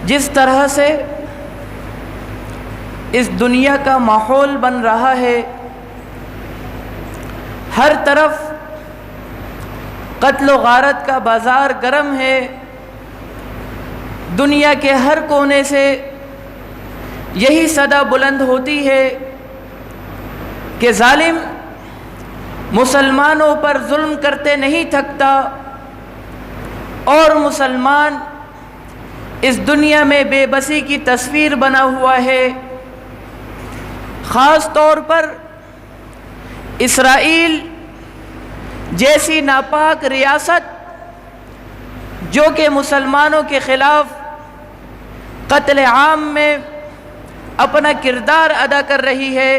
جس طرح سے اس دنیا کا ماحول بن رہا ہے، ہر طرف قتل و غارت کا بازار گرم ہے، دنیا کے ہر کونے سے یہی صدا بلند ہوتی ہے کہ ظالم مسلمانوں پر ظلم کرتے نہیں تھکتا، اور مسلمان اس دنیا میں بے بسی کی تصویر بنا ہوا ہے۔ خاص طور پر اسرائیل جیسی ناپاک ریاست جو کہ مسلمانوں کے خلاف قتل عام میں اپنا کردار ادا کر رہی ہے،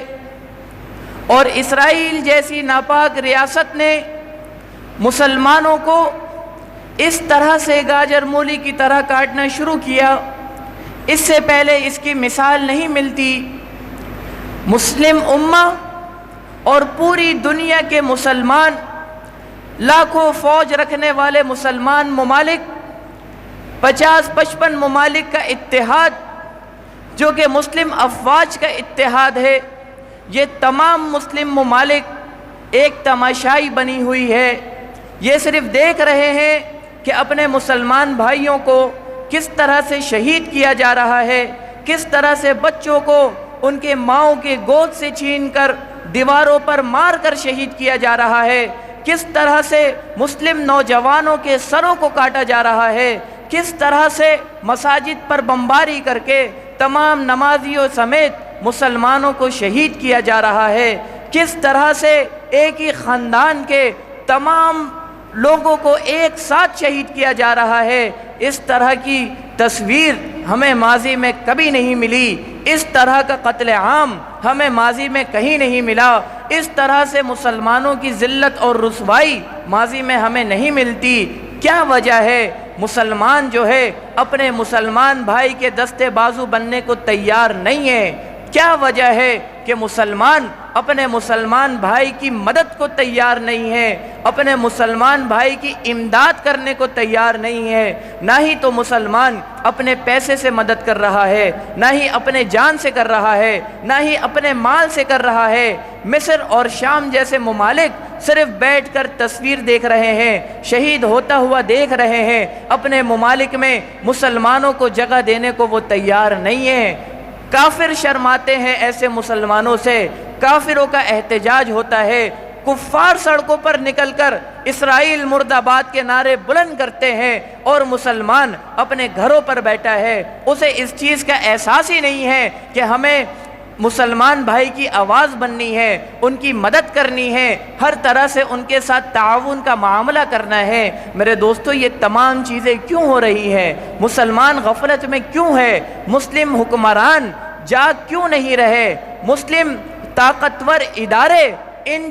اور اسرائیل جیسی ناپاک ریاست نے مسلمانوں کو اس طرح سے گاجر مولی کی طرح کاٹنا شروع کیا، اس سے پہلے اس کی مثال نہیں ملتی۔ مسلم امہ اور پوری دنیا کے مسلمان، لاکھوں فوج رکھنے والے مسلمان ممالک، 50-55 ممالک کا اتحاد جو کہ مسلم افواج کا اتحاد ہے، یہ تمام مسلم ممالک ایک تماشائی بنی ہوئی ہے۔ یہ صرف دیکھ رہے ہیں کہ اپنے مسلمان بھائیوں کو کس طرح سے شہید کیا جا رہا ہے، کس طرح سے بچوں کو ان کے ماؤں کے گود سے چھین کر دیواروں پر مار کر شہید کیا جا رہا ہے، کس طرح سے مسلم نوجوانوں کے سروں کو کاٹا جا رہا ہے، کس طرح سے مساجد پر بمباری کر کے تمام نمازیوں سمیت مسلمانوں کو شہید کیا جا رہا ہے، کس طرح سے ایک ہی خاندان کے تمام لوگوں کو ایک ساتھ شہید کیا جا رہا ہے۔ اس طرح کی تصویر ہمیں ماضی میں کبھی نہیں ملی، اس طرح کا قتل عام ہمیں ماضی میں کہیں نہیں ملا، اس طرح سے مسلمانوں کی ذلت اور رسوائی ماضی میں ہمیں نہیں ملتی۔ کیا وجہ ہے؟ مسلمان جو ہے اپنے مسلمان بھائی کے دستے بازو بننے کو تیار نہیں ہے۔ کیا وجہ ہے کہ مسلمان اپنے مسلمان بھائی کی مدد کو تیار نہیں ہے، اپنے مسلمان بھائی کی امداد کرنے کو تیار نہیں ہے؟ نہ ہی تو مسلمان اپنے پیسے سے مدد کر رہا ہے، نہ ہی اپنے جان سے کر رہا ہے، نہ ہی اپنے مال سے کر رہا ہے۔ مصر اور شام جیسے ممالک صرف بیٹھ کر تصویر دیکھ رہے ہیں، شہید ہوتا ہوا دیکھ رہے ہیں، اپنے ممالک میں مسلمانوں کو جگہ دینے کو وہ تیار نہیں ہیں۔ کافر شرماتے ہیں ایسے مسلمانوں سے، کافروں کا احتجاج ہوتا ہے، کفار سڑکوں پر نکل کر اسرائیل مرد آباد کے نعرے بلند کرتے ہیں، اور مسلمان اپنے گھروں پر بیٹھا ہے، اسے اس چیز کا احساس ہی نہیں ہے کہ ہمیں مسلمان بھائی کی آواز بننی ہے، ان کی مدد کرنی ہے، ہر طرح سے ان کے ساتھ تعاون کا معاملہ کرنا ہے۔ میرے دوستو، یہ تمام چیزیں کیوں ہو رہی ہیں؟ مسلمان غفلت میں کیوں ہے؟ مسلم حکمران جاگ کیوں نہیں رہے؟ مسلم طاقتور ادارے ان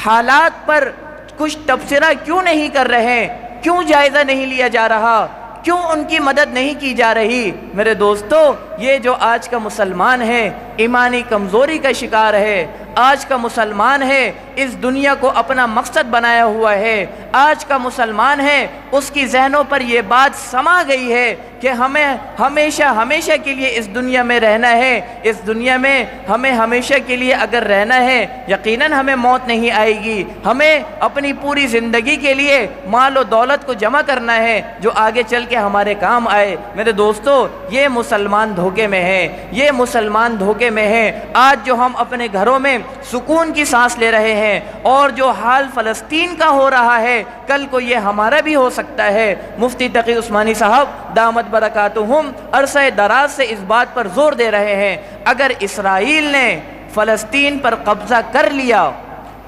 حالات پر کچھ تبصرہ کیوں نہیں کر رہے؟ کیوں جائزہ نہیں لیا جا رہا؟ کیوں ان کی مدد نہیں کی جا رہی؟ میرے دوستو، یہ جو آج کا مسلمان ہے ایمانی کمزوری کا شکار ہے، آج کا مسلمان ہے اس دنیا کو اپنا مقصد بنایا ہوا ہے، آج کا مسلمان ہے اس کی ذہنوں پر یہ بات سما گئی ہے کہ ہمیں ہمیشہ کے لیے اس دنیا میں رہنا ہے، اس دنیا میں ہمیں ہمیشہ کے لیے اگر رہنا ہے یقیناً ہمیں موت نہیں آئے گی، ہمیں اپنی پوری زندگی کے لیے مال و دولت کو جمع کرنا ہے جو آگے چل کے ہمارے کام آئے۔ میرے دوستو، یہ مسلمان دھوکے میں ہیں، یہ مسلمان دھوکے میں ہیں۔ آج جو ہم اپنے گھروں میں سکون کی سانس لے رہے ہیں، اور جو حال فلسطین کا ہو رہا ہے کل کو یہ ہمارا بھی ہو سکتا ہے۔ مفتی تقی عثمانی صاحب دامت برکاتہم عرصہ دراز سے اس بات پر زور دے رہے ہیں، اگر اسرائیل نے فلسطین پر قبضہ کر لیا،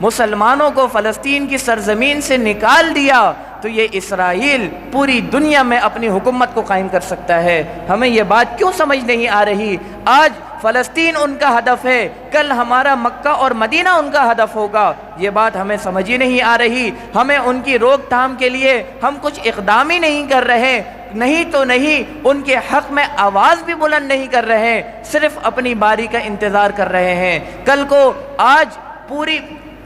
مسلمانوں کو فلسطین کی سرزمین سے نکال دیا، تو یہ اسرائیل پوری دنیا میں اپنی حکومت کو قائم کر سکتا ہے۔ ہمیں یہ بات کیوں سمجھ نہیں آ رہی؟ آج فلسطین ان کا ہدف ہے، کل ہمارا مکہ اور مدینہ ان کا ہدف ہوگا، یہ بات ہمیں سمجھ ہی نہیں آ رہی۔ ہمیں ان کی روک تھام کے لیے ہم کچھ اقدام ہی نہیں کر رہے، نہیں تو نہیں ان کے حق میں آواز بھی بلند نہیں کر رہے، صرف اپنی باری کا انتظار کر رہے ہیں۔ کل کو آج پوری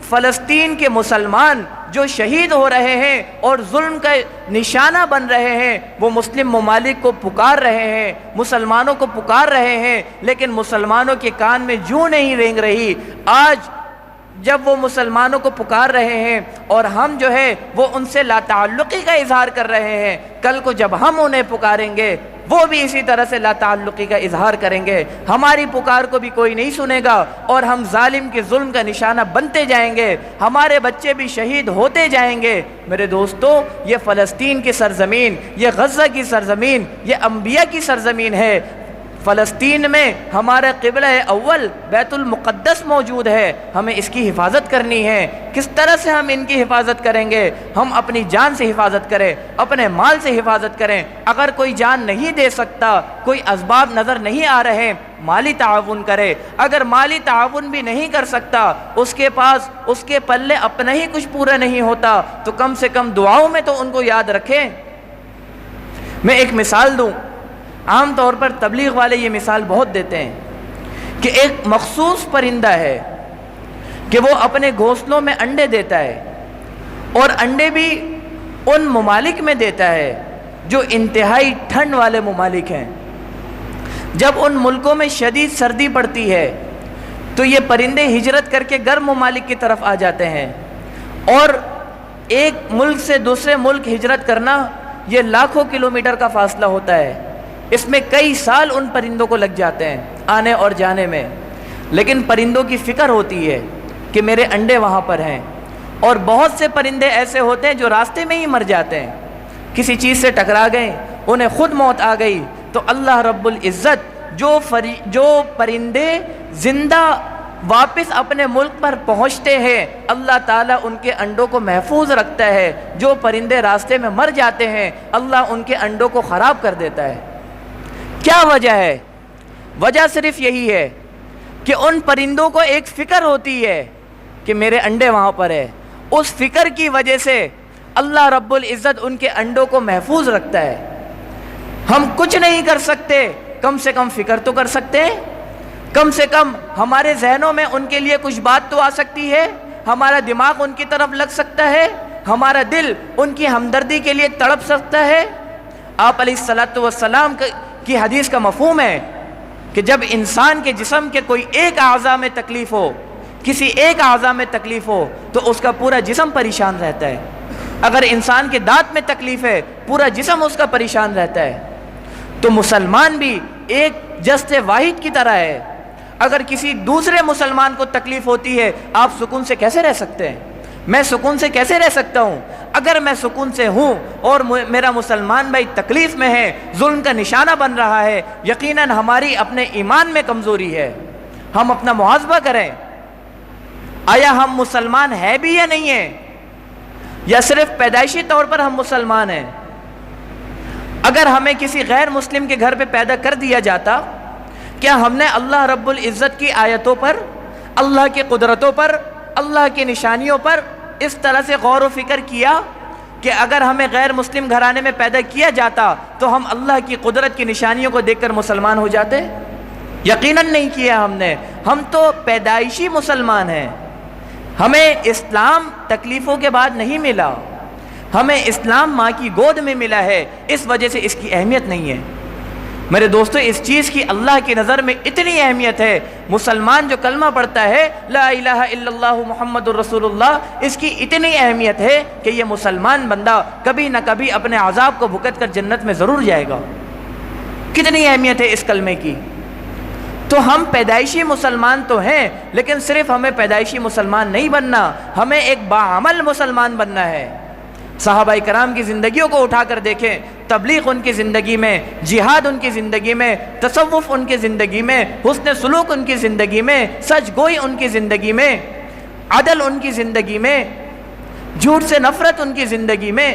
فلسطین کے مسلمان جو شہید ہو رہے ہیں اور ظلم کا نشانہ بن رہے ہیں، وہ مسلم ممالک کو پکار رہے ہیں، مسلمانوں کو پکار رہے ہیں، لیکن مسلمانوں کے کان میں جوں نہیں رینگ رہی۔ آج جب وہ مسلمانوں کو پکار رہے ہیں اور ہم جو ہے وہ ان سے لا تعلقی کا اظہار کر رہے ہیں، کل کو جب ہم انہیں پکاریں گے وہ بھی اسی طرح سے لا تعلقی کا اظہار کریں گے، ہماری پکار کو بھی کوئی نہیں سنے گا اور ہم ظالم کے ظلم کا نشانہ بنتے جائیں گے، ہمارے بچے بھی شہید ہوتے جائیں گے۔ میرے دوستو، یہ فلسطین کی سرزمین، یہ غزہ کی سرزمین، یہ انبیاء کی سرزمین ہے۔ فلسطین میں ہمارا قبلہ اول بیت المقدس موجود ہے، ہمیں اس کی حفاظت کرنی ہے۔ کس طرح سے ہم ان کی حفاظت کریں گے؟ ہم اپنی جان سے حفاظت کریں، اپنے مال سے حفاظت کریں۔ اگر کوئی جان نہیں دے سکتا، کوئی اسباب نظر نہیں آ رہے، مالی تعاون کرے۔ اگر مالی تعاون بھی نہیں کر سکتا، اس کے پاس اس کے پلے اپنا ہی کچھ پورا نہیں ہوتا، تو کم سے کم دعاؤں میں تو ان کو یاد رکھیں۔ میں ایک مثال دوں، عام طور پر تبلیغ والے یہ مثال بہت دیتے ہیں کہ ایک مخصوص پرندہ ہے کہ وہ اپنے گھونسلوں میں انڈے دیتا ہے، اور انڈے بھی ان ممالک میں دیتا ہے جو انتہائی ٹھنڈ والے ممالک ہیں۔ جب ان ملکوں میں شدید سردی پڑتی ہے تو یہ پرندے ہجرت کر کے گرم ممالک کی طرف آ جاتے ہیں، اور ایک ملک سے دوسرے ملک ہجرت کرنا یہ لاکھوں کلومیٹر کا فاصلہ ہوتا ہے، اس میں کئی سال ان پرندوں کو لگ جاتے ہیں آنے اور جانے میں، لیکن پرندوں کی فکر ہوتی ہے کہ میرے انڈے وہاں پر ہیں۔ اور بہت سے پرندے ایسے ہوتے ہیں جو راستے میں ہی مر جاتے ہیں، کسی چیز سے ٹکرا گئے، انہیں خود موت آ گئی، تو اللہ رب العزت جو پرندے زندہ واپس اپنے ملک پر پہنچتے ہیں، اللہ تعالیٰ ان کے انڈوں کو محفوظ رکھتا ہے۔ جو پرندے راستے میں مر جاتے ہیں، اللہ ان کے انڈوں کو خراب کر دیتا ہے۔ کیا وجہ ہے؟ وجہ صرف یہی ہے کہ ان پرندوں کو ایک فکر ہوتی ہے کہ میرے انڈے وہاں پر ہے، اس فکر کی وجہ سے اللہ رب العزت ان کے انڈوں کو محفوظ رکھتا ہے۔ ہم کچھ نہیں کر سکتے، کم سے کم فکر تو کر سکتے ہیں، کم سے کم ہمارے ذہنوں میں ان کے لیے کچھ بات تو آ سکتی ہے، ہمارا دماغ ان کی طرف لگ سکتا ہے، ہمارا دل ان کی ہمدردی کے لیے تڑپ سکتا ہے۔ آپ علیہ الصلاۃ والسلام کی حدیث کا مفہوم ہے کہ جب انسان کے جسم کے کوئی ایک اعضاء میں تکلیف ہو، کسی ایک اعضاء میں تکلیف ہو، تو اس کا پورا جسم پریشان رہتا ہے۔ اگر انسان کے دانت میں تکلیف ہے، پورا جسم اس کا پریشان رہتا ہے۔ تو مسلمان بھی ایک جسد واحد کی طرح ہے۔ اگر کسی دوسرے مسلمان کو تکلیف ہوتی ہے، آپ سکون سے کیسے رہ سکتے ہیں؟ میں سکون سے کیسے رہ سکتا ہوں؟ اگر میں سکون سے ہوں اور میرا مسلمان بھائی تکلیف میں ہے، ظلم کا نشانہ بن رہا ہے، یقیناً ہماری اپنے ایمان میں کمزوری ہے۔ ہم اپنا محاسبہ کریں، آیا ہم مسلمان ہیں بھی یا نہیں ہیں، یا صرف پیدائشی طور پر ہم مسلمان ہیں؟ اگر ہمیں کسی غیر مسلم کے گھر پہ پیدا کر دیا جاتا، کیا ہم نے اللہ رب العزت کی آیتوں پر، اللہ کی قدرتوں پر، اللہ کی نشانیوں پر اس طرح سے غور و فکر کیا کہ اگر ہمیں غیر مسلم گھرانے میں پیدا کیا جاتا تو ہم اللہ کی قدرت کی نشانیوں کو دیکھ کر مسلمان ہو جاتے؟ یقیناً نہیں کیا ہم نے۔ ہم تو پیدائشی مسلمان ہیں۔ ہمیں اسلام تکلیفوں کے بعد نہیں ملا، ہمیں اسلام ماں کی گود میں ملا ہے، اس وجہ سے اس کی اہمیت نہیں ہے۔ میرے دوستو، اس چیز کی اللہ کی نظر میں اتنی اہمیت ہے، مسلمان جو کلمہ پڑھتا ہے لا الہ الا اللہ محمد الرسول اللہ، اس کی اتنی اہمیت ہے کہ یہ مسلمان بندہ کبھی نہ کبھی اپنے عذاب کو بھگت کر جنت میں ضرور جائے گا۔ کتنی اہمیت ہے اس کلمے کی۔ تو ہم پیدائشی مسلمان تو ہیں، لیکن صرف ہمیں پیدائشی مسلمان نہیں بننا، ہمیں ایک باعمل مسلمان بننا ہے۔ صحابہ کرام کی زندگیوں کو اٹھا کر دیکھیں، تبلیغ ان کی زندگی میں، جہاد ان کی زندگی میں، تصوف ان کی زندگی میں، حسن سلوک ان کی زندگی میں، سچ گوئی ان کی زندگی میں، عدل ان کی زندگی میں، جھوٹ سے نفرت ان کی زندگی میں،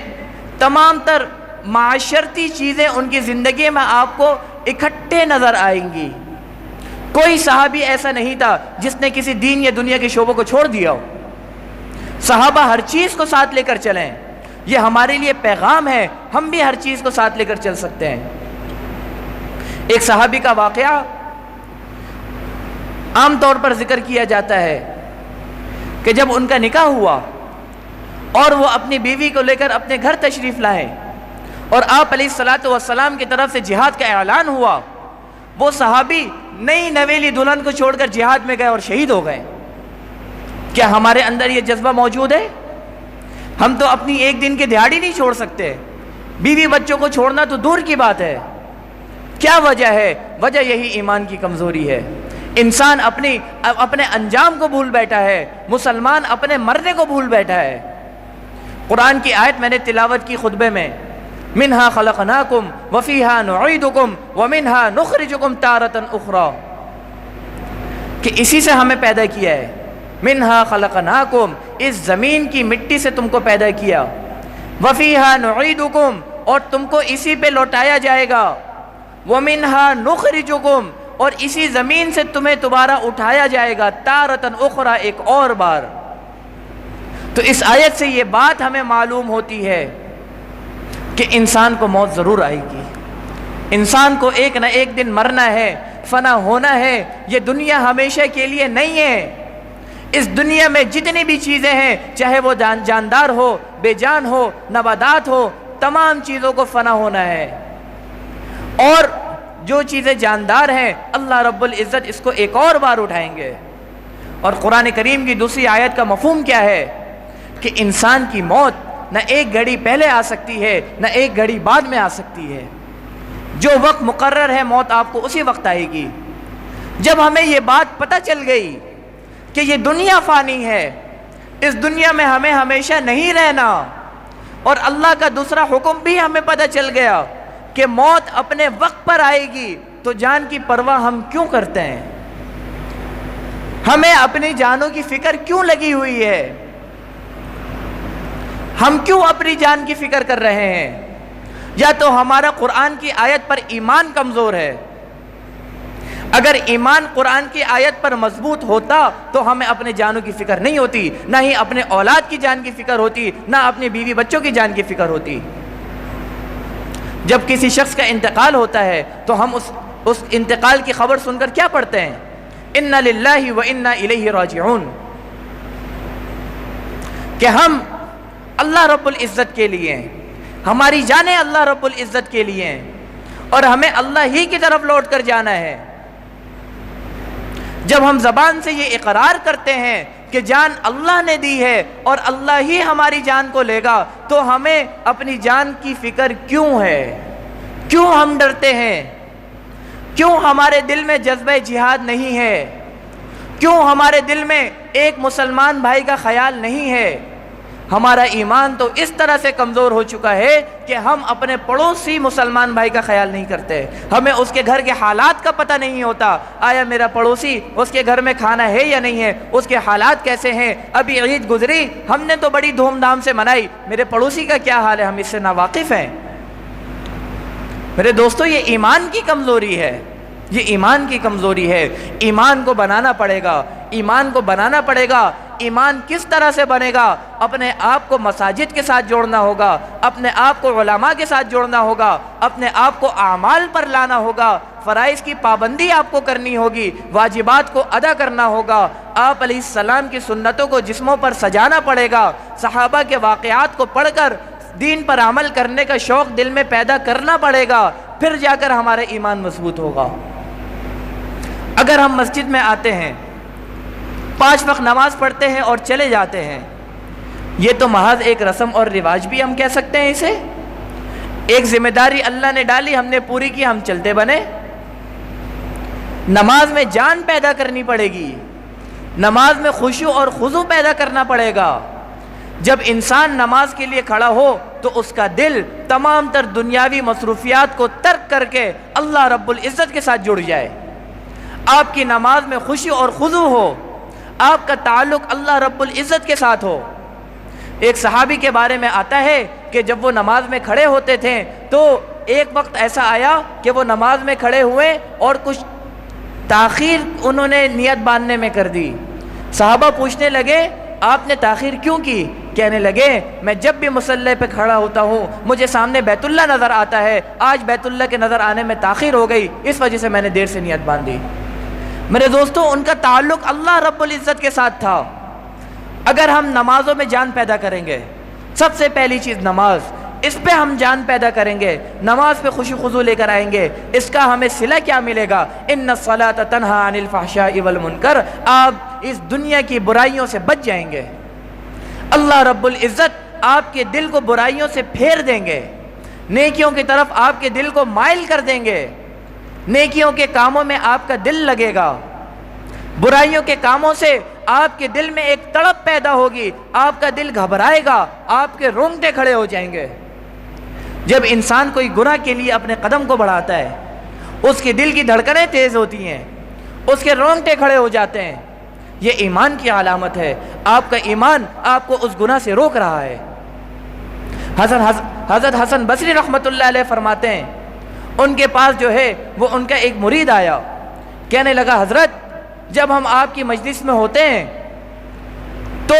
تمام تر معاشرتی چیزیں ان کی زندگی میں آپ کو اکٹھے نظر آئیں گی۔ کوئی صحابی ایسا نہیں تھا جس نے کسی دین یا دنیا کے شعبوں کو چھوڑ دیا ہو۔ صحابہ ہر چیز کو ساتھ لے کر چلیں، یہ ہمارے لیے پیغام ہے، ہم بھی ہر چیز کو ساتھ لے کر چل سکتے ہیں۔ ایک صحابی کا واقعہ عام طور پر ذکر کیا جاتا ہے کہ جب ان کا نکاح ہوا اور وہ اپنی بیوی کو لے کر اپنے گھر تشریف لائے اور آپ علیہ الصلوۃ والسلام کی طرف سے جہاد کا اعلان ہوا، وہ صحابی نئی نویلی دلہن کو چھوڑ کر جہاد میں گئے اور شہید ہو گئے۔ کیا ہمارے اندر یہ جذبہ موجود ہے؟ ہم تو اپنی ایک دن کی دہاڑی نہیں چھوڑ سکتے، بیوی بچوں کو چھوڑنا تو دور کی بات ہے۔ کیا وجہ ہے؟ وجہ یہی ایمان کی کمزوری ہے۔ انسان اپنے انجام کو بھول بیٹھا ہے، مسلمان اپنے مرنے کو بھول بیٹھا ہے۔ قرآن کی آیت میں نے تلاوت کی خطبے میں، منہا خلقناکم وفیہا نعیدکم ومنہا نخرجکم تارۃ اخری، کہ اسی سے ہمیں پیدا کیا ہے۔ منہا خلقناکم، اس زمین کی مٹی سے تم کو پیدا کیا، وفیہا نعیدکم، اور تم کو اسی پہ لوٹایا جائے گا، ومنہا نخرجکم، اور اسی زمین سے تمہیں دوبارہ اٹھایا جائے گا، تارۃ اخری، ایک اور بار۔ تو اس آیت سے یہ بات ہمیں معلوم ہوتی ہے کہ انسان کو موت ضرور آئے گی، انسان کو ایک نہ ایک دن مرنا ہے، فنا ہونا ہے۔ یہ دنیا ہمیشہ کے لیے نہیں ہے۔ اس دنیا میں جتنی بھی چیزیں ہیں، چاہے وہ جاندار ہو، بے جان ہو، نباتات ہو، تمام چیزوں کو فنا ہونا ہے۔ اور جو چیزیں جاندار ہیں، اللہ رب العزت اس کو ایک اور بار اٹھائیں گے۔ اور قرآن کریم کی دوسری آیت کا مفہوم کیا ہے؟ کہ انسان کی موت نہ ایک گھڑی پہلے آ سکتی ہے، نہ ایک گھڑی بعد میں آ سکتی ہے۔ جو وقت مقرر ہے، موت آپ کو اسی وقت آئے گی۔ جب ہمیں یہ بات پتہ چل گئی کہ یہ دنیا فانی ہے، اس دنیا میں ہمیں ہمیشہ نہیں رہنا، اور اللہ کا دوسرا حکم بھی ہمیں پتہ چل گیا کہ موت اپنے وقت پر آئے گی، تو جان کی پرواہ ہم کیوں کرتے ہیں؟ ہمیں اپنی جانوں کی فکر کیوں لگی ہوئی ہے؟ ہم کیوں اپنی جان کی فکر کر رہے ہیں؟ یا تو ہمارا قرآن کی آیت پر ایمان کمزور ہے۔ اگر ایمان قرآن کی آیت پر مضبوط ہوتا تو ہمیں اپنے جانوں کی فکر نہیں ہوتی، نہ ہی اپنے اولاد کی جان کی فکر ہوتی، نہ اپنے بیوی بچوں کی جان کی فکر ہوتی۔ جب کسی شخص کا انتقال ہوتا ہے تو ہم اس انتقال کی خبر سن کر کیا پڑھتے ہیں؟ انا للہ و انا الیہ راجعون، کہ ہم اللہ رب العزت کے لیے ہیں، ہماری جانیں اللہ رب العزت کے لیے ہیں، اور ہمیں اللہ ہی کی طرف لوٹ کر جانا ہے۔ جب ہم زبان سے یہ اقرار کرتے ہیں کہ جان اللہ نے دی ہے اور اللہ ہی ہماری جان کو لے گا، تو ہمیں اپنی جان کی فکر کیوں ہے؟ کیوں ہم ڈرتے ہیں؟ کیوں ہمارے دل میں جذبہ جہاد نہیں ہے؟ کیوں ہمارے دل میں ایک مسلمان بھائی کا خیال نہیں ہے؟ ہمارا ایمان تو اس طرح سے کمزور ہو چکا ہے کہ ہم اپنے پڑوسی مسلمان بھائی کا خیال نہیں کرتے۔ ہمیں اس کے گھر کے حالات کا پتہ نہیں ہوتا، آیا میرا پڑوسی، اس کے گھر میں کھانا ہے یا نہیں ہے، اس کے حالات کیسے ہیں، ابھی عید گزری، ہم نے تو بڑی دھوم دھام سے منائی، میرے پڑوسی کا کیا حال ہے، ہم اس سے ناواقف ہیں۔ میرے دوستو، یہ ایمان کی کمزوری ہے، یہ ایمان کی کمزوری ہے۔ ایمان کو بنانا پڑے گا، ایمان کو بنانا پڑے گا۔ ایمان کس طرح سے بنے گا؟ اپنے آپ کو مساجد کے ساتھ جوڑنا ہوگا، اپنے آپ کو علماء کے ساتھ جوڑنا ہوگا، اپنے آپ کو اعمال پر لانا ہوگا، فرائض کی پابندی آپ کو کرنی ہوگی، واجبات کو ادا کرنا ہوگا، آپ علیہ السلام کی سنتوں کو جسموں پر سجانا پڑے گا، صحابہ کے واقعات کو پڑھ کر دین پر عمل کرنے کا شوق دل میں پیدا کرنا پڑے گا، پھر جا کر ہمارا ایمان مضبوط ہوگا۔ اگر ہم مسجد میں آتے ہیں، 5 وقت نماز پڑھتے ہیں اور چلے جاتے ہیں، یہ تو محض ایک رسم اور رواج بھی ہم کہہ سکتے ہیں اسے۔ ایک ذمہ داری اللہ نے ڈالی، ہم نے پوری کی، ہم چلتے بنے۔ نماز میں جان پیدا کرنی پڑے گی، نماز میں خشوع اور خضوع پیدا کرنا پڑے گا۔ جب انسان نماز کے لیے کھڑا ہو تو اس کا دل تمام تر دنیاوی مصروفیات کو ترک کر کے اللہ رب العزت کے ساتھ جڑ جائے۔ آپ کی نماز میں خشوع اور خضوع ہو، آپ کا تعلق اللہ رب العزت کے ساتھ ہو۔ ایک صحابی کے بارے میں آتا ہے کہ جب وہ نماز میں کھڑے ہوتے تھے تو ایک وقت ایسا آیا کہ وہ نماز میں کھڑے ہوئے اور کچھ تاخیر انہوں نے نیت باندھنے میں کر دی۔ صحابہ پوچھنے لگے، آپ نے تاخیر کیوں کی؟ کہنے لگے، میں جب بھی مصلی پہ کھڑا ہوتا ہوں مجھے سامنے بیت اللہ نظر آتا ہے، آج بیت اللہ کے نظر آنے میں تاخیر ہو گئی، اس وجہ سے میں نے دیر سے نیت باندھی۔ میرے دوستو، ان کا تعلق اللہ رب العزت کے ساتھ تھا۔ اگر ہم نمازوں میں جان پیدا کریں گے، سب سے پہلی چیز نماز، اس پہ ہم جان پیدا کریں گے، نماز پہ خوشی خضوع لے کر آئیں گے، اس کا ہمیں صلہ کیا ملے گا؟ ان الصلاۃ تنہی عن الفحشاء والمنکر، آپ اس دنیا کی برائیوں سے بچ جائیں گے، اللہ رب العزت آپ کے دل کو برائیوں سے پھیر دیں گے، نیکیوں کی طرف آپ کے دل کو مائل کر دیں گے، نیکیوں کے کاموں میں آپ کا دل لگے گا، برائیوں کے کاموں سے آپ کے دل میں ایک تڑپ پیدا ہوگی، آپ کا دل گھبرائے گا، آپ کے رونگٹے کھڑے ہو جائیں گے۔ جب انسان کوئی گناہ کے لیے اپنے قدم کو بڑھاتا ہے، اس کے دل کی دھڑکنیں تیز ہوتی ہیں، اس کے رونگٹے کھڑے ہو جاتے ہیں، یہ ایمان کی علامت ہے، آپ کا ایمان آپ کو اس گناہ سے روک رہا ہے۔ حضرت حسن بصری رحمۃ اللہ علیہ فرماتے ہیں، ان کے پاس جو ہے وہ ان کا ایک مرید آیا، کہنے لگا حضرت جب ہم آپ کی مجلس میں ہوتے ہیں تو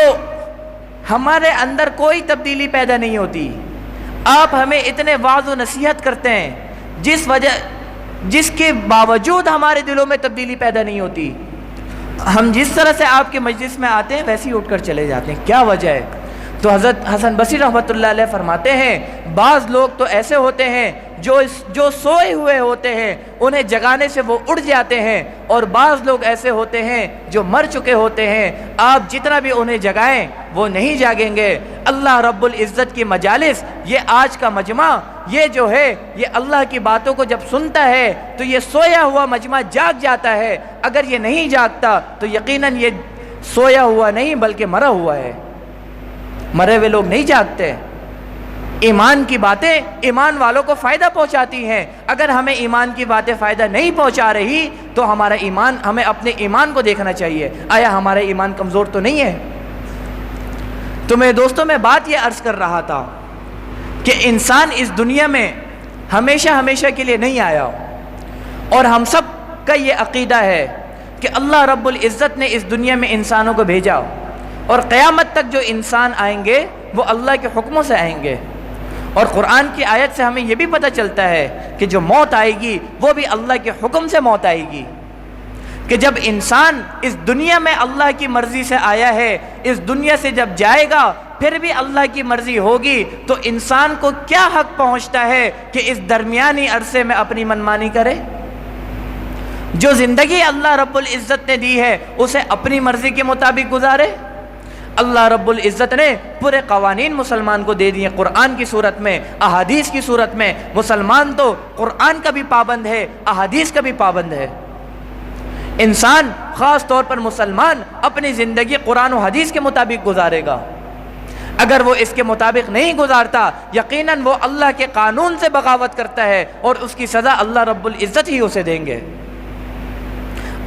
ہمارے اندر کوئی تبدیلی پیدا نہیں ہوتی، آپ ہمیں اتنے وعظ و نصیحت کرتے ہیں جس کے باوجود ہمارے دلوں میں تبدیلی پیدا نہیں ہوتی، ہم جس طرح سے آپ کے مجلس میں آتے ہیں ویسے ہی اٹھ کر چلے جاتے ہیں، کیا وجہ ہے؟ تو حضرت حسن بصری رحمۃ اللہ علیہ فرماتے ہیں بعض لوگ تو ایسے ہوتے ہیں جو سوئے ہوئے ہوتے ہیں انہیں جگانے سے وہ اٹھ جاتے ہیں، اور بعض لوگ ایسے ہوتے ہیں جو مر چکے ہوتے ہیں، آپ جتنا بھی انہیں جگائیں وہ نہیں جاگیں گے۔ اللہ رب العزت کی مجالس، یہ آج کا مجمع، یہ جو ہے یہ اللہ کی باتوں کو جب سنتا ہے تو یہ سویا ہوا مجمع جاگ جاتا ہے، اگر یہ نہیں جاگتا تو یقیناً یہ سویا ہوا نہیں بلکہ مرا ہوا ہے، مرے ہوئے لوگ نہیں جاگتے۔ ایمان کی باتیں ایمان والوں کو فائدہ پہنچاتی ہیں، اگر ہمیں ایمان کی باتیں فائدہ نہیں پہنچا رہی تو ہمارا ایمان، ہمیں اپنے ایمان کو دیکھنا چاہیے، آیا ہمارا ایمان کمزور تو نہیں ہے؟ تو میرے دوستوں میں بات یہ عرض کر رہا تھا کہ انسان اس دنیا میں ہمیشہ کے لیے نہیں آیا، اور ہم سب کا یہ عقیدہ ہے کہ اللہ رب العزت نے اس دنیا میں انسانوں کو بھیجا، اور قیامت تک جو انسان آئیں گے وہ اللہ کے حکموں سے آئیں گے، اور قرآن کی آیت سے ہمیں یہ بھی پتہ چلتا ہے کہ جو موت آئے گی وہ بھی اللہ کے حکم سے موت آئے گی، کہ جب انسان اس دنیا میں اللہ کی مرضی سے آیا ہے، اس دنیا سے جب جائے گا پھر بھی اللہ کی مرضی ہوگی، تو انسان کو کیا حق پہنچتا ہے کہ اس درمیانی عرصے میں اپنی منمانی کرے؟ جو زندگی اللہ رب العزت نے دی ہے اسے اپنی مرضی کے مطابق گزارے۔ اللہ رب العزت نے پورے قوانین مسلمان کو دے دیے، قرآن کی صورت میں، احادیث کی صورت میں۔ مسلمان تو قرآن کا بھی پابند ہے، احادیث کا بھی پابند ہے۔ انسان خاص طور پر مسلمان اپنی زندگی قرآن و حدیث کے مطابق گزارے گا، اگر وہ اس کے مطابق نہیں گزارتا یقیناً وہ اللہ کے قانون سے بغاوت کرتا ہے، اور اس کی سزا اللہ رب العزت ہی اسے دیں گے۔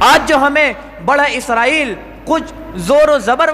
آج جو ہمیں بڑا اسرائیل کچھ زور و زبر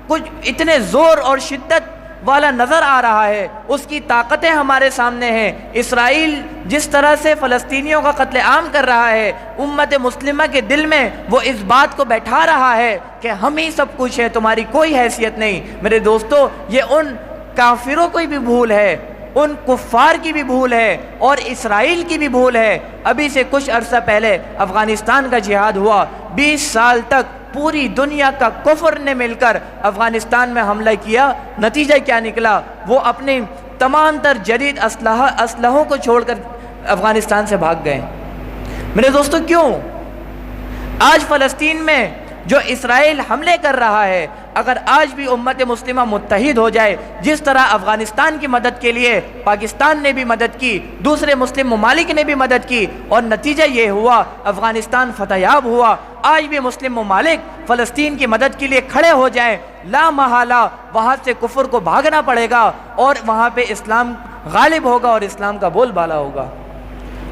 کچھ اتنے زور اور شدت والا نظر آ رہا ہے، اس کی طاقتیں ہمارے سامنے ہیں۔ اسرائیل جس طرح سے فلسطینیوں کا قتل عام کر رہا ہے، امت مسلمہ کے دل میں وہ اس بات کو بیٹھا رہا ہے کہ ہم ہی سب کچھ ہے، تمہاری کوئی حیثیت نہیں۔ میرے دوستو، یہ ان کافروں کی بھی بھول ہے، ان کفار کی بھی بھول ہے، اور اسرائیل کی بھی بھول ہے۔ ابھی سے کچھ عرصہ پہلے افغانستان کا جہاد ہوا، 20 سال تک پوری دنیا کا کفر نے مل کر افغانستان میں حملہ کیا، نتیجہ کیا نکلا؟ وہ اپنے تمام تر جدید اسلحوں کو چھوڑ کر افغانستان سے بھاگ گئے۔ میرے دوستو، کیوں؟ آج فلسطین میں جو اسرائیل حملے کر رہا ہے، اگر آج بھی امت مسلمہ متحد ہو جائے، جس طرح افغانستان کی مدد کے لیے پاکستان نے بھی مدد کی، دوسرے مسلم ممالک نے بھی مدد کی، اور نتیجہ یہ ہوا افغانستان فتح یاب ہوا۔ آج بھی مسلم ممالک فلسطین کی مدد کے لیے کھڑے ہو جائیں، لا محالہ وہاں سے کفر کو بھاگنا پڑے گا، اور وہاں پہ اسلام غالب ہوگا اور اسلام کا بول بالا ہوگا۔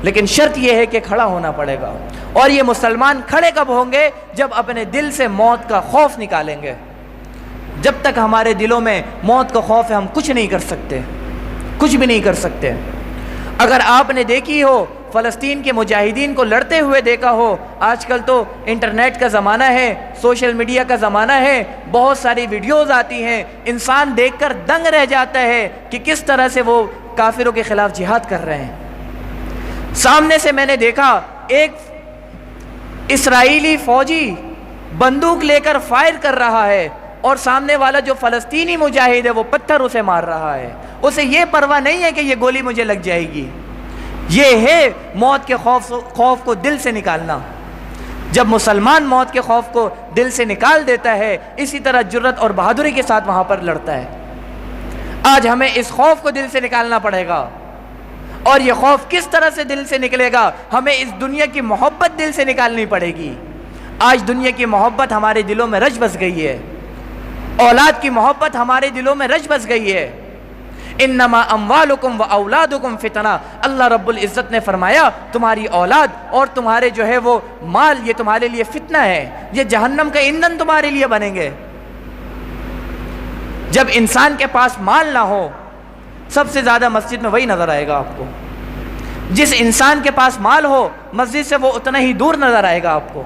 لیکن شرط یہ ہے کہ کھڑا ہونا پڑے گا، اور یہ مسلمان کھڑے کب ہوں گے؟ جب اپنے دل سے موت کا خوف نکالیں گے۔ جب تک ہمارے دلوں میں موت کا خوف ہے ہم کچھ نہیں کر سکتے، کچھ بھی نہیں کر سکتے۔ اگر آپ نے دیکھی ہو فلسطین کے مجاہدین کو لڑتے ہوئے دیکھا ہو، آج کل تو انٹرنیٹ کا زمانہ ہے، سوشل میڈیا کا زمانہ ہے، بہت ساری ویڈیوز آتی ہیں، انسان دیکھ کر دنگ رہ جاتا ہے کہ کس طرح سے وہ کافروں کے خلاف جہاد کر رہے ہیں۔ سامنے سے میں نے دیکھا ایک اسرائیلی فوجی بندوق لے کر فائر کر رہا ہے، اور سامنے والا جو فلسطینی مجاہد ہے وہ پتھر اسے مار رہا ہے، اسے یہ پرواہ نہیں ہے کہ یہ گولی مجھے لگ جائے گی۔ یہ ہے موت کے خوف کو دل سے نکالنا۔ جب مسلمان موت کے خوف کو دل سے نکال دیتا ہے، اسی طرح جرت اور بہادری کے ساتھ وہاں پر لڑتا ہے۔ آج ہمیں اس خوف کو دل سے نکالنا پڑے گا، اور یہ خوف کس طرح سے دل سے نکلے گا؟ ہمیں اس دنیا کی محبت دل سے نکالنی پڑے گی۔ آج دنیا کی محبت ہمارے دلوں میں رچ بس گئی ہے، اولاد کی محبت ہمارے دلوں میں رچ بس گئی ہے۔ انما اموالکم و اولادکم فتنہ، اللہ رب العزت نے فرمایا تمہاری اولاد اور تمہارے جو ہے وہ مال، یہ تمہارے لیے فتنہ ہے، یہ جہنم کا ایندھن تمہارے لیے بنیں گے۔ جب انسان کے پاس مال نہ ہو، سب سے زیادہ مسجد میں وہی نظر آئے گا آپ کو۔ جس انسان کے پاس مال ہو، مسجد سے وہ اتنا ہی دور نظر آئے گا آپ کو۔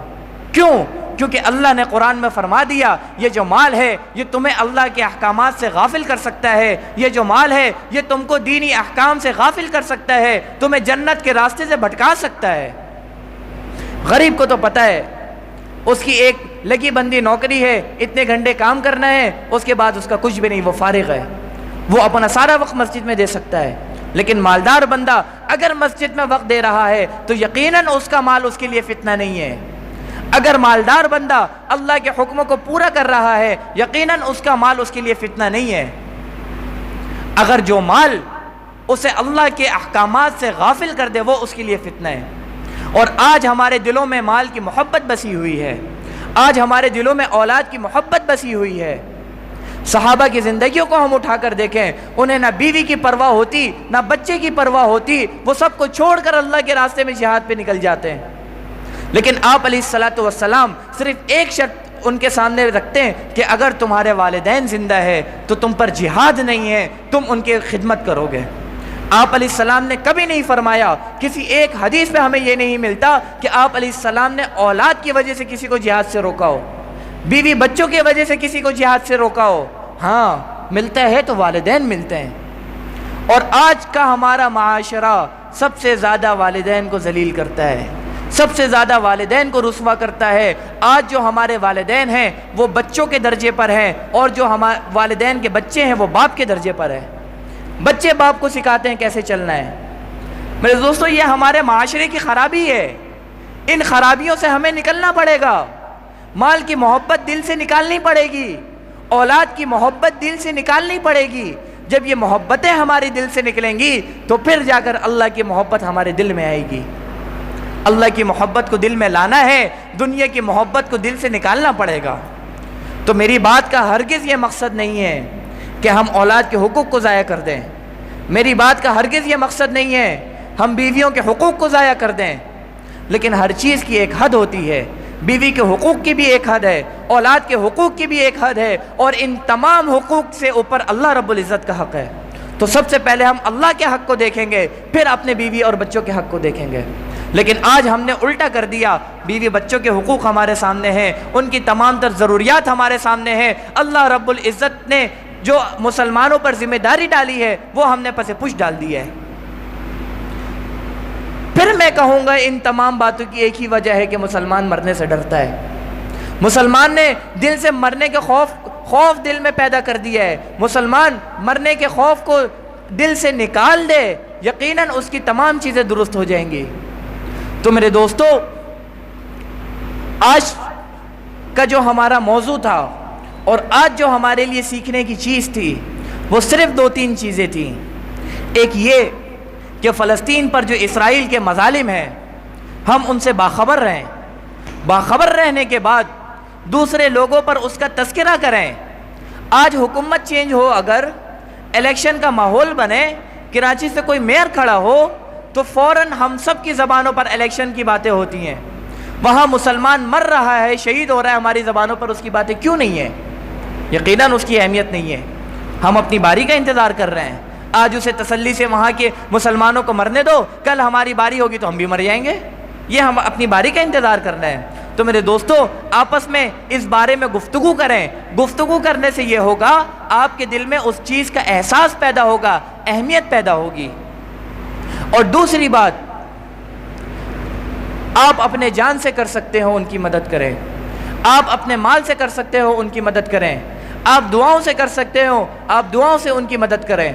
کیوں؟ کیونکہ اللہ نے قرآن میں فرما دیا یہ جو مال ہے یہ تمہیں اللہ کے احکامات سے غافل کر سکتا ہے، یہ جو مال ہے یہ تم کو دینی احکام سے غافل کر سکتا ہے، تمہیں جنت کے راستے سے بھٹکا سکتا ہے۔ غریب کو تو پتہ ہے اس کی ایک لگی بندی نوکری ہے، اتنے گھنٹے کام کرنا ہے، اس کے بعد اس کا کچھ بھی نہیں، وہ فارغ ہے، وہ اپنا سارا وقت مسجد میں دے سکتا ہے۔ لیکن مالدار بندہ اگر مسجد میں وقت دے رہا ہے تو یقیناً اس کا مال اس کے لیے فتنہ نہیں ہے۔ اگر مالدار بندہ اللہ کے حکموں کو پورا کر رہا ہے، یقیناً اس کا مال اس کے لیے فتنہ نہیں ہے۔ اگر جو مال اسے اللہ کے احکامات سے غافل کر دے وہ اس کے لیے فتنہ ہے۔ اور آج ہمارے دلوں میں مال کی محبت بسی ہوئی ہے، آج ہمارے دلوں میں اولاد کی محبت بسی ہوئی ہے۔ صحابہ کی زندگیوں کو ہم اٹھا کر دیکھیں، انہیں نہ بیوی کی پرواہ ہوتی نہ بچے کی پرواہ ہوتی، وہ سب کو چھوڑ کر اللہ کے راستے میں جہاد پہ نکل جاتے ہیں۔ لیکن آپ علیہ الصلوۃ والسلام صرف ایک شرط ان کے سامنے رکھتے ہیں کہ اگر تمہارے والدین زندہ ہے تو تم پر جہاد نہیں ہے، تم ان کی خدمت کرو گے۔ آپ علیہ السلام نے کبھی نہیں فرمایا، کسی ایک حدیث میں ہمیں یہ نہیں ملتا کہ آپ علیہ السلام نے اولاد کی وجہ سے کسی کو جہاد سے روکا ہو، بیوی بچوں کی وجہ سے کسی کو جہاد سے روکا ہو۔ ہاں ملتا ہے تو والدین ملتے ہیں، اور آج کا ہمارا معاشرہ سب سے زیادہ والدین کو ذلیل کرتا ہے، سب سے زیادہ والدین کو رسوا کرتا ہے۔ آج جو ہمارے والدین ہیں وہ بچوں کے درجے پر ہیں، اور جو ہمارے والدین کے بچے ہیں وہ باپ کے درجے پر ہیں۔ بچے باپ کو سکھاتے ہیں کیسے چلنا ہے۔ میرے دوستو، یہ ہمارے معاشرے کی خرابی ہے، ان خرابیوں سے ہمیں نکلنا پڑے گا۔ مال کی محبت دل سے نکالنی پڑے گی، اولاد کی محبت دل سے نکالنی پڑے گی۔ جب یہ محبتیں ہمارے دل سے نکلیں گی تو پھر جا کر اللہ کی محبت ہمارے دل میں آئے گی۔ اللہ کی محبت کو دل میں لانا ہے، دنیا کی محبت کو دل سے نکالنا پڑے گا۔ تو میری بات کا ہرگز یہ مقصد نہیں ہے کہ ہم اولاد کے حقوق کو ضائع کر دیں، میری بات کا ہرگز یہ مقصد نہیں ہے ہم بیویوں کے حقوق کو ضائع کر دیں، لیکن ہر چیز کی ایک حد ہوتی ہے۔ بیوی کے حقوق کی بھی ایک حد ہے، اولاد کے حقوق کی بھی ایک حد ہے، اور ان تمام حقوق سے اوپر اللہ رب العزت کا حق ہے۔ تو سب سے پہلے ہم اللہ کے حق کو دیکھیں گے، پھر اپنے بیوی اور بچوں کے حق کو دیکھیں گے۔ لیکن آج ہم نے الٹا کر دیا، بیوی بچوں کے حقوق ہمارے سامنے ہیں، ان کی تمام تر ضروریات ہمارے سامنے ہیں۔ اللہ رب العزت نے جو مسلمانوں پر ذمہ داری ڈالی ہے وہ ہم نے پس پش ڈال دی ہے۔ پھر میں کہوں گا ان تمام باتوں کی ایک ہی وجہ ہے کہ مسلمان مرنے سے ڈرتا ہے۔ مسلمان نے دل سے مرنے کے خوف دل میں پیدا کر دیا ہے۔ مسلمان مرنے کے خوف کو دل سے نکال دے، یقیناً اس کی تمام چیزیں درست ہو جائیں گی۔ تو میرے دوستو، آج کا جو ہمارا موضوع تھا اور آج جو ہمارے لیے سیکھنے کی چیز تھی وہ صرف 2-3 چیزیں تھیں۔ ایک یہ کہ فلسطین پر جو اسرائیل کے مظالم ہیں ہم ان سے باخبر رہیں، باخبر رہنے کے بعد دوسرے لوگوں پر اس کا تذکرہ کریں۔ آج حکومت چینج ہو، اگر الیکشن کا ماحول بنے، کراچی سے کوئی میئر کھڑا ہو تو فوراً ہم سب کی زبانوں پر الیکشن کی باتیں ہوتی ہیں۔ وہاں مسلمان مر رہا ہے، شہید ہو رہا ہے، ہماری زبانوں پر اس کی باتیں کیوں نہیں ہیں؟ یقیناً اس کی اہمیت نہیں ہے، ہم اپنی باری کا انتظار کر رہے ہیں۔ آج اسے تسلی سے وہاں کے مسلمانوں کو مرنے دو، کل ہماری باری ہوگی تو ہم بھی مر جائیں گے، یہ ہم اپنی باری کا انتظار کرنا ہے۔ تو میرے دوستو، آپس میں اس بارے میں گفتگو کریں۔ گفتگو کرنے سے یہ ہوگا آپ کے دل میں اس چیز کا احساس پیدا ہوگا، اہمیت پیدا ہوگی۔ اور دوسری بات، آپ اپنے جان سے کر سکتے ہو ان کی مدد کریں، آپ اپنے مال سے کر سکتے ہو ان کی مدد کریں، آپ دعاؤں سے کر سکتے ہو، آپ دعاؤں سے ان کی مدد کریں،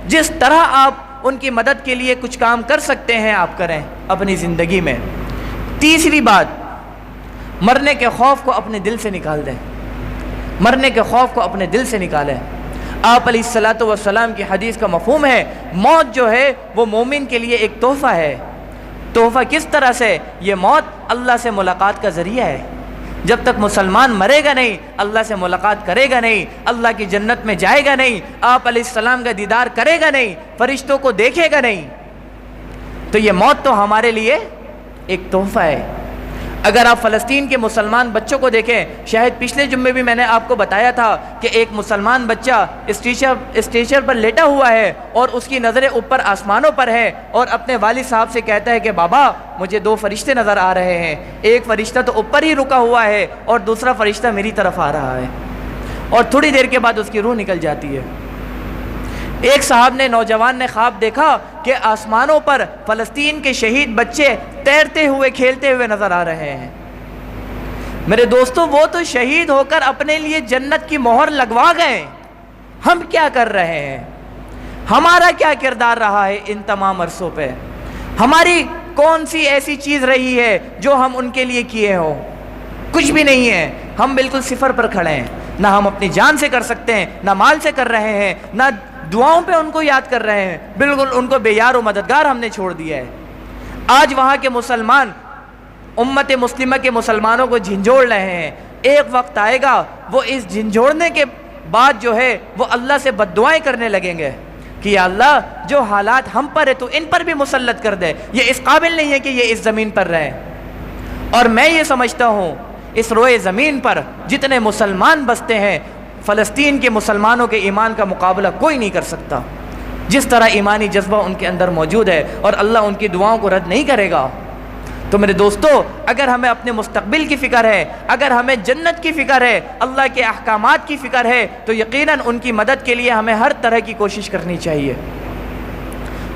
جس طرح آپ ان کی مدد کے لیے کچھ کام کر سکتے ہیں آپ کریں اپنی زندگی میں۔ تیسری بات، مرنے کے خوف کو اپنے دل سے نکال دیں، مرنے کے خوف کو اپنے دل سے نکالیں۔ آپ علیہ الصلاۃ والسلام کی حدیث کا مفہوم ہے، موت جو ہے وہ مومن کے لیے ایک تحفہ ہے۔ تحفہ کس طرح سے؟ یہ موت اللہ سے ملاقات کا ذریعہ ہے۔ جب تک مسلمان مرے گا نہیں، اللہ سے ملاقات کرے گا نہیں، اللہ کی جنت میں جائے گا نہیں، آپ علیہ السلام کا دیدار کرے گا نہیں، فرشتوں کو دیکھے گا نہیں، تو یہ موت تو ہمارے لیے ایک تحفہ ہے۔ اگر آپ فلسطین کے مسلمان بچوں کو دیکھیں، شاید پچھلے جمعے بھی میں نے آپ کو بتایا تھا کہ ایک مسلمان بچہ اسٹیچر پر لیٹا ہوا ہے اور اس کی نظریں اوپر آسمانوں پر ہے، اور اپنے والد صاحب سے کہتا ہے کہ بابا مجھے 2 فرشتے نظر آ رہے ہیں، ایک فرشتہ تو اوپر ہی رکا ہوا ہے اور دوسرا فرشتہ میری طرف آ رہا ہے، اور تھوڑی دیر کے بعد اس کی روح نکل جاتی ہے۔ ایک صاحب نے، نوجوان نے خواب دیکھا کہ آسمانوں پر فلسطین کے شہید بچے تیرتے ہوئے کھیلتے ہوئے نظر آ رہے ہیں۔ میرے دوستو، وہ تو شہید ہو کر اپنے لیے جنت کی مہر لگوا گئے، ہم کیا کر رہے ہیں؟ ہمارا کیا کردار رہا ہے ان تمام عرصوں پہ؟ ہماری کون سی ایسی چیز رہی ہے جو ہم ان کے لیے کیے ہوں؟ کچھ بھی نہیں ہے، ہم بالکل صفر پر کھڑے ہیں۔ نہ ہم اپنی جان سے کر سکتے ہیں، نہ مال سے کر رہے ہیں، نہ دعاؤں پہ ان کو یاد کر رہے ہیں، بالکل ان کو بے یار و مددگار ہم نے چھوڑ دیا ہے۔ آج وہاں کے مسلمان، امت مسلمہ کے مسلمانوں کو جھنجھوڑ رہے ہیں، ایک وقت آئے گا وہ اس جھنجھوڑنے کے بعد جو ہے وہ اللہ سے بد دعائیں کرنے لگیں گے کہ یا اللہ جو حالات ہم پر ہے تو ان پر بھی مسلط کر دے، یہ اس قابل نہیں ہے کہ یہ اس زمین پر رہیں۔ اور میں یہ سمجھتا ہوں اس روئے زمین پر جتنے مسلمان بستے ہیں، فلسطین کے مسلمانوں کے ایمان کا مقابلہ کوئی نہیں کر سکتا۔ جس طرح ایمانی جذبہ ان کے اندر موجود ہے، اور اللہ ان کی دعاؤں کو رد نہیں کرے گا۔ تو میرے دوستو، اگر ہمیں اپنے مستقبل کی فکر ہے، اگر ہمیں جنت کی فکر ہے، اللہ کے احکامات کی فکر ہے، تو یقیناً ان کی مدد کے لیے ہمیں ہر طرح کی کوشش کرنی چاہیے۔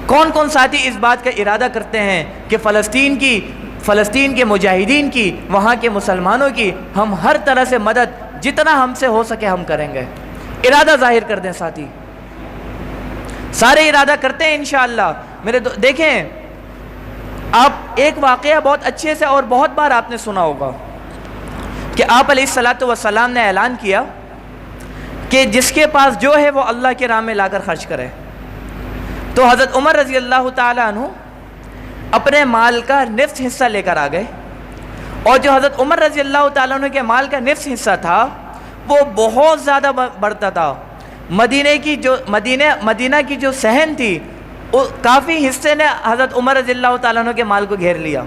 کون کون ساتھی اس بات کا ارادہ کرتے ہیں کہ فلسطین کے مجاہدین کی، وہاں کے مسلمانوں کی ہم ہر طرح سے مدد جتنا ہم سے ہو سکے ہم کریں گے؟ ارادہ ظاہر کر دیں ساتھی، سارے ارادہ کرتے ہیں انشاءاللہ۔ دیکھیں، آپ ایک واقعہ بہت اچھے سے اور بہت بار آپ نے سنا ہوگا کہ آپ علیہ الصلاۃ والسلام نے اعلان کیا کہ جس کے پاس جو ہے وہ اللہ کے راہ میں لا کر خرچ کرے۔ تو حضرت عمر رضی اللہ تعالیٰ عنہ اپنے مال کا نصف حصہ لے کر آ گئے، اور جو حضرت عمر رضی اللہ تعالیٰ عنہ کے مال کا نصف حصہ تھا وہ بہت زیادہ بڑھتا تھا۔ مدینہ کی جو صحن تھی، کافی حصے نے حضرت عمر رضی اللہ تعالیٰ عنہ کے مال کو گھیر لیا۔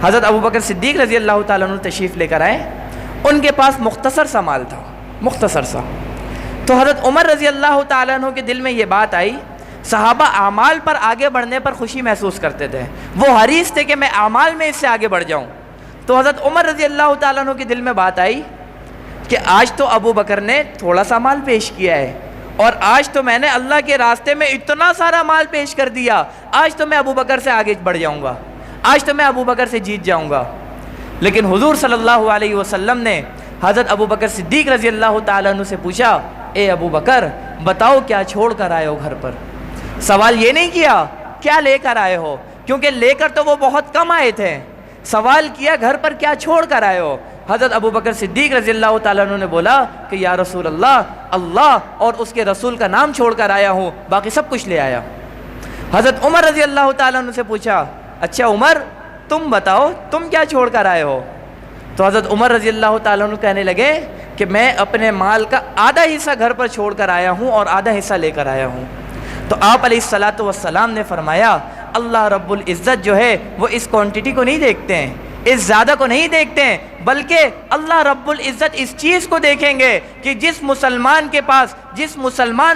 حضرت ابوبکر صدیق رضی اللہ تعالیٰ عنہ تشریف لے کر آئے، ان کے پاس مختصر سا مال تھا، مختصر سا۔ تو حضرت عمر رضی اللہ تعالیٰ عنہ کے دل میں یہ بات آئی، صحابہ اعمال پر آگے بڑھنے پر خوشی محسوس کرتے تھے، وہ حریص تھے کہ میں اعمال میں اس سے آگے بڑھ جاؤں۔ تو حضرت عمر رضی اللہ تعالیٰ عنہ کے دل میں بات آئی کہ آج تو ابو بکر نے تھوڑا سا مال پیش کیا ہے، اور آج تو میں نے اللہ کے راستے میں اتنا سارا مال پیش کر دیا، آج تو میں ابو بکر سے آگے بڑھ جاؤں گا، آج تو میں ابو بکر سے جیت جاؤں گا۔ لیکن حضور صلی اللہ علیہ وسلم نے حضرت ابو بکر صدیق رضی اللہ تعالیٰ عنہ سے پوچھا، اے ابو بکر بتاؤ کیا چھوڑ کر آئے ہو گھر پر؟ سوال یہ نہیں کیا کیا لے کر آئے ہو، کیونکہ لے کر تو وہ بہت کم آئے تھے، سوال کیا گھر پر کیا چھوڑ کر آئے ہو؟ حضرت ابو بکر صدیق رضی اللہ تعالیٰ عنہ نے بولا کہ یا رسول اللہ اور اس کے رسول کا نام چھوڑ کر آیا ہوں، باقی سب کچھ لے آیا۔ حضرت عمر رضی اللہ تعالیٰ عنہ سے پوچھا، اچھا عمر تم بتاؤ تم کیا چھوڑ کر آئے ہو؟ تو حضرت عمر رضی اللہ تعالیٰ عنہ کہنے لگے کہ میں اپنے مال کا آدھا حصہ گھر پر چھوڑ کر آیا ہوں اور آدھا حصہ لے کر آیا ہوں۔ تو آپ علیہ الصلاۃ والسلام نے فرمایا، اللہ رب العزت جو ہے وہ اس کوانٹٹی کو نہیں دیکھتے ہیں، اس زیادہ کو نہیں دیکھتے ہیں، بلکہ اللہ رب العزت اس چیز کو دیکھیں گے کہ جس مسلمان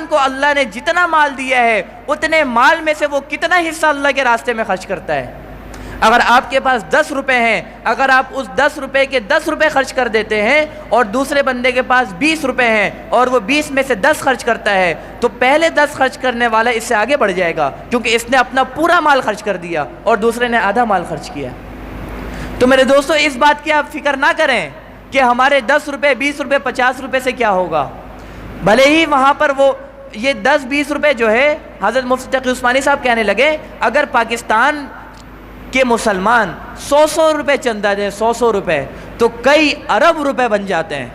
کو اللہ نے جتنا مال دیا ہے اتنے مال میں سے وہ کتنا حصہ اللہ کے راستے میں خرچ کرتا ہے۔ اگر آپ کے پاس 10 روپے ہیں، اگر آپ اس 10 روپے کے 10 روپے خرچ کر دیتے ہیں اور دوسرے بندے کے پاس 20 روپے ہیں اور وہ 20 میں سے 10 خرچ کرتا ہے، تو پہلے 10 خرچ کرنے والا اس سے آگے بڑھ جائے گا، کیونکہ اس نے اپنا پورا مال خرچ کر دیا اور دوسرے نے آدھا مال خرچ کیا۔ تو میرے دوستو اس بات کی آپ فکر نہ کریں کہ ہمارے 10 روپے 20 روپے 50 روپے سے کیا ہوگا۔ بھلے ہی وہاں پر وہ یہ 10-20 روپے جو ہے، حضرت مفتی تقی عثمانی صاحب کہنے لگے اگر پاکستان کے مسلمان 100 روپے چندہ دیں، 100 روپے، تو کئی ارب روپے بن جاتے ہیں۔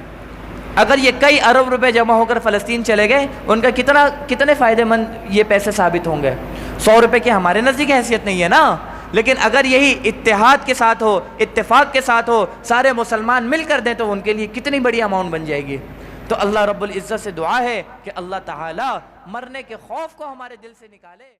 اگر یہ کئی ارب روپے جمع ہو کر فلسطین چلے گئے، ان کا کتنے فائدہ مند یہ پیسے ثابت ہوں گے۔ 100 روپے کی ہمارے نزدیک حیثیت نہیں ہے نا، لیکن اگر یہی اتحاد کے ساتھ ہو، اتفاق کے ساتھ ہو، سارے مسلمان مل کر دیں تو ان کے لیے کتنی بڑی اماؤنٹ بن جائے گی۔ تو اللہ رب العزت سے دعا ہے کہ اللہ تعالی مرنے کے خوف کو ہمارے دل سے نکالے۔